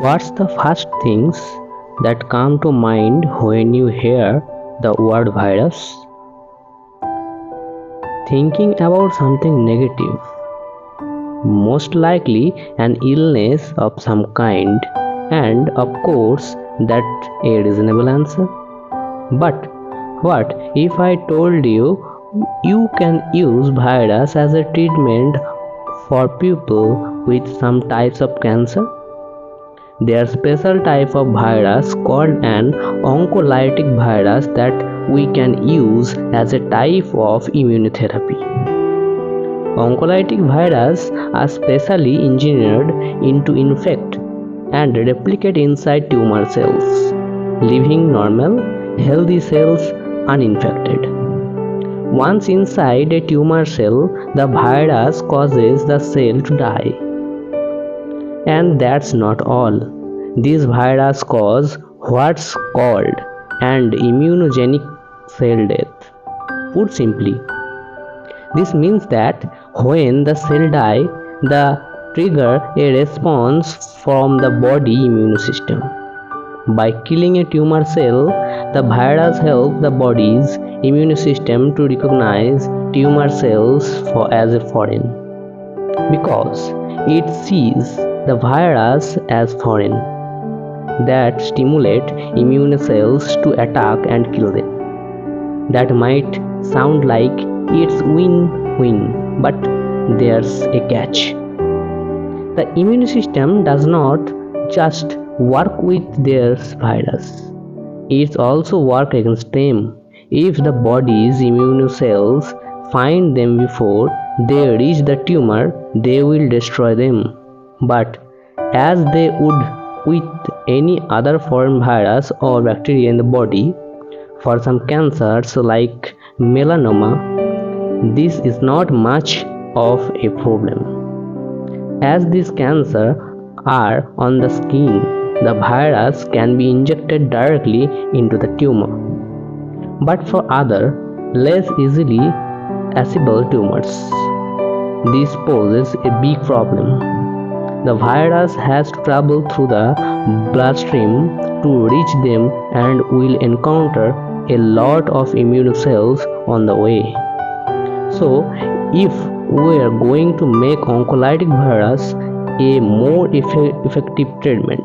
What's the first things that come to mind when you hear the word virus? Thinking about something negative, most likely an illness of some kind, and of course, that's a reasonable answer. But what if I told you you can use virus as a treatment for people with some types of cancer? There are special type of virus called an oncolytic virus that we can use as a type of immunotherapy. Oncolytic viruses are specially engineered to infect and replicate inside tumor cells, leaving normal, healthy cells uninfected. Once inside a tumor cell, the virus causes the cell to die. And that's not all. These viruses cause what's called an immunogenic cell death. Put simply, this means that when the cell die, the trigger a response from the body immune system. By killing a tumor cell, the virus helps the body's immune system to recognize tumor cells as a foreign, because it sees the virus as foreign, that stimulate immune cells to attack and kill them. That might sound like it's win-win, but there's a catch. The immune system does not just work with their virus, it also works against them. If the body's immune cells find them before they reach the tumor, they will destroy them. But as they would with any other foreign virus or bacteria in the body, for some cancers like melanoma, this is not much of a problem. As these cancers are on the skin, the virus can be injected directly into the tumor. But for other, less easily accessible tumors, this poses a big problem. The virus has to travel through the bloodstream to reach them and will encounter a lot of immune cells on the way. So, if we are going to make oncolytic virus a more effective treatment,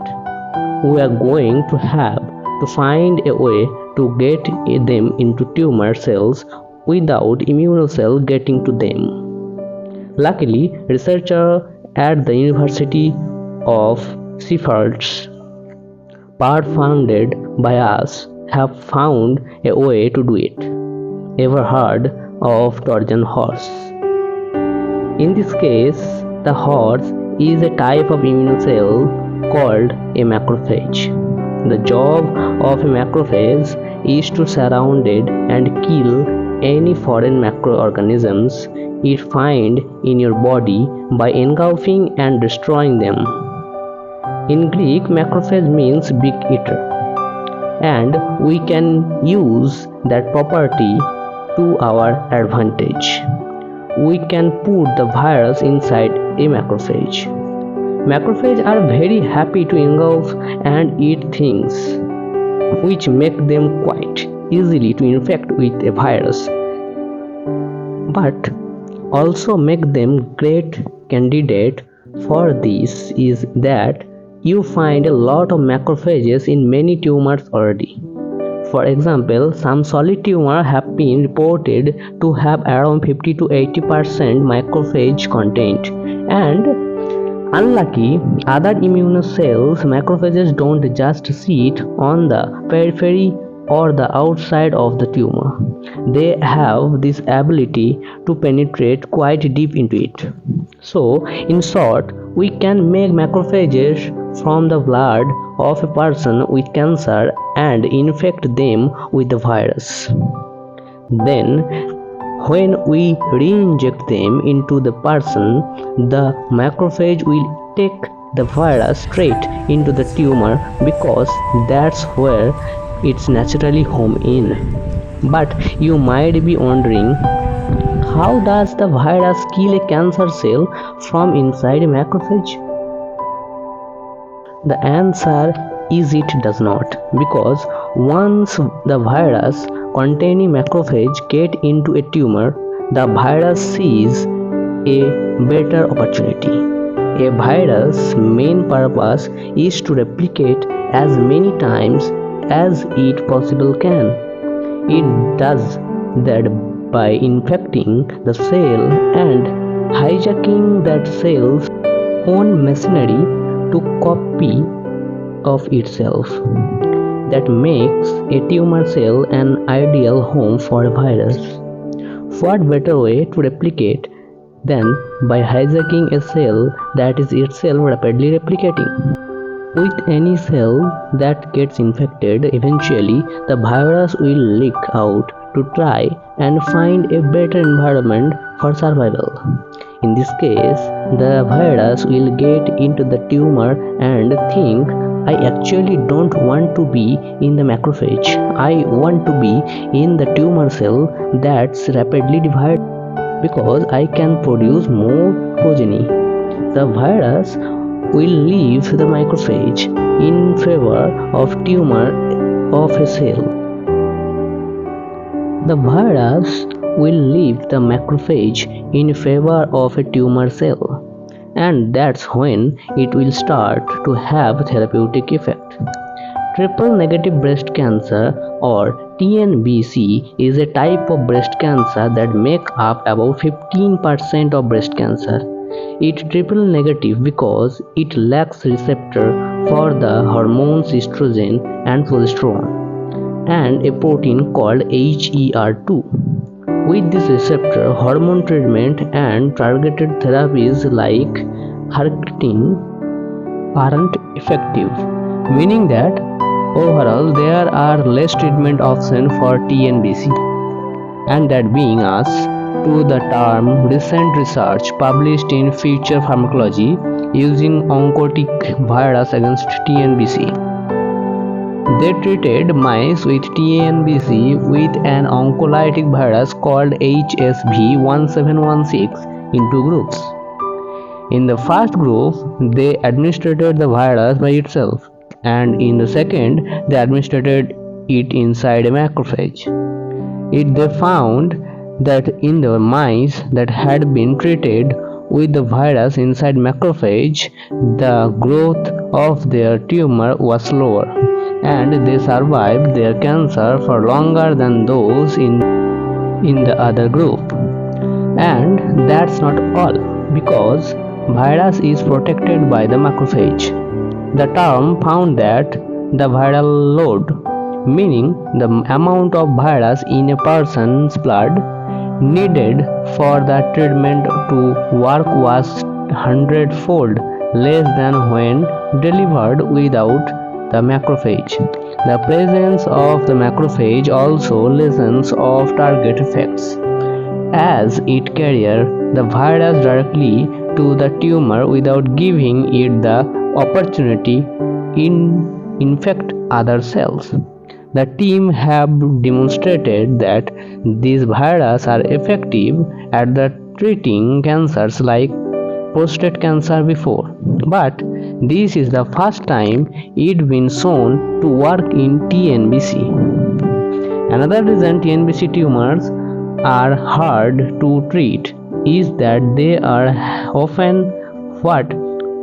we are going to have to find a way to get them into tumor cells without immune cell getting to them. Luckily, researchers at the University of Sheffield, part funded by us, have found a way to do it. Ever heard of Trojan horse? In this case, the horse is a type of immune cell called a macrophage. The job of a macrophage is to surround and kill any foreign microorganisms it finds in your body by engulfing and destroying them. In Greek, macrophage means big eater, and we can use that property to our advantage. We can put the virus inside a macrophage. Macrophages are very happy to engulf and eat things, which make them quite easily to infect with a virus, but also make them great candidate for this is that you find a lot of macrophages in many tumors already. For example, some solid tumors have been reported to have around 50 to 80% macrophage content, and unlucky other immune cells, macrophages don't just sit on the periphery or the outside of the tumor. They have this ability to penetrate quite deep into it. So, in short, we can make macrophages from the blood of a person with cancer and infect them with the virus. Then, when we re-inject them into the person, the macrophage will take the virus straight into the tumor because that's where it's naturally home in. But you might be wondering, how does the virus kill a cancer cell from inside a macrophage? The answer is it does not, because once the virus containing macrophage get into a tumor, the virus sees a better opportunity. A virus' main purpose is to replicate as many times as it possibly can. It does that by infecting the cell and hijacking that cell's own machinery to copy of itself. That makes a tumor cell an ideal home for a virus. What better way to replicate than by hijacking a cell that is itself rapidly replicating? With any cell that gets infected, eventually the virus will leak out to try and find a better environment for survival. In this case, the virus will get into the tumor and think, I actually don't want to be in the macrophage. I want to be in the tumor cell that's rapidly divided because I can produce more progeny. The virus will leave the macrophage in favor of tumor of a cell. The virus will leave the macrophage in favor of a tumor cell, and that's when it will start to have therapeutic effect. Triple negative breast cancer, or TNBC, is a type of breast cancer that makes up about 15% of breast cancer. It's triple negative because it lacks receptor for the hormones estrogen and progesterone, and a protein called HER2. With this receptor, hormone treatment and targeted therapies like Herceptin aren't effective, meaning that overall there are less treatment options for TNBC. And that brings us to the term recent research published in Future Pharmacology using oncolytic virus against TNBC. They treated mice with TNBC with an oncolytic virus called HSV1716 in two groups. In the first group, they administered the virus by itself, and in the second, they administered it inside a macrophage. They found that in the mice that had been treated with the virus inside macrophage, the growth of their tumor was slower, and they survived their cancer for longer than those in the other group. And that's not all, because virus is protected by the macrophage. The term found that the viral load, meaning the amount of virus in a person's blood needed for the treatment to work, was 100-fold less than when delivered without the macrophage. The presence of the macrophage also lessens of target effects, as it carries the virus directly to the tumor without giving it the opportunity to infect other cells. The team have demonstrated that these viruses are effective at treating cancers like prostate cancer before, but this is the first time it's been shown to work in TNBC. Another reason TNBC tumors are hard to treat is that they are often what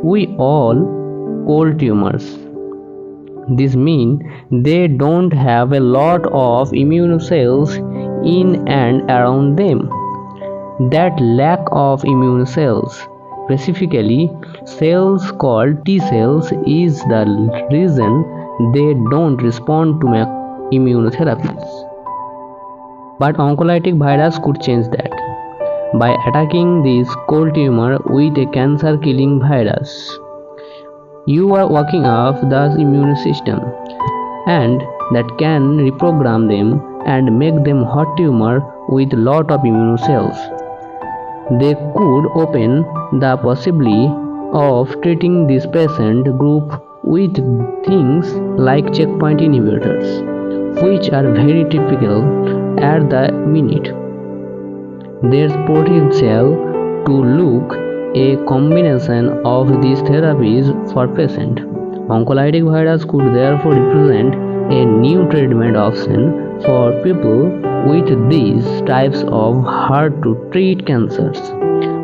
we all call tumors. This means they don't have a lot of immune cells in and around them. That lack of immune cells, specifically cells called T cells, is the reason they don't respond to immunotherapies. But oncolytic virus could change that by attacking this cold tumor with a cancer-killing virus. You are working off the immune system, and that can reprogram them and make them hot tumor with lot of immune cells. They could open the possibility of treating this patient group with things like checkpoint inhibitors, which are very typical at the minute. There's potential to look a combination of these therapies for patient. Oncolytic virus could therefore represent a new treatment option for people with these types of hard to treat cancers.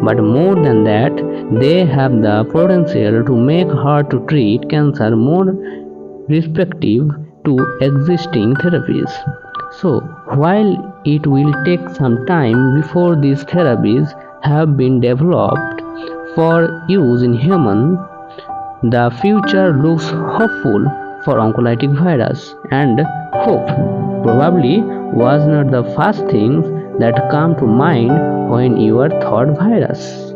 But more than that, they have the potential to make hard to treat cancer more respective to existing therapies. So, while it will take some time before these therapies have been developed for use in humans, the future looks hopeful for oncolytic virus, and hope probably was not the first thing that came to mind when you thought virus.